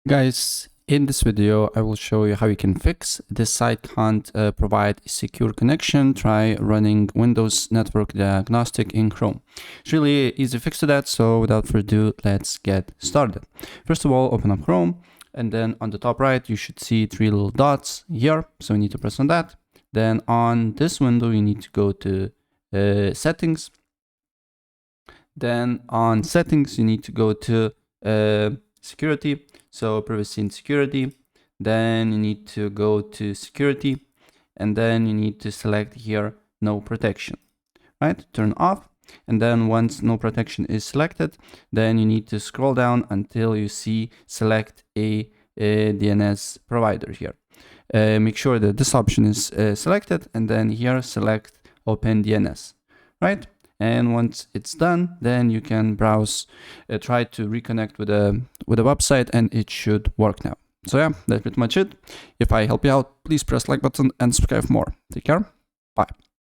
Guys, in this video, I will show you how you can fix this site can't provide a secure connection. Try running Windows Network Diagnostics in Chrome. It's really easy fix to that, so without further ado, let's get started. First of all, open up Chrome, and then on the top right, you should see three little dots here, so you need to press on that. Then on this window, you need to go to Settings. Then on Settings, you need to go to Security. So privacy and security, then you need to go to security, and then you need to select here no protection, right? Turn off. And then once no protection is selected, then you need to scroll down until you see select a DNS provider here. Make sure that this option is selected, and then here select open DNS, right? And once it's done, then you can browse, try to reconnect with a website, and it should work now. So yeah, that's pretty much it. If I help you out, please press like button and subscribe for more. Take care. Bye.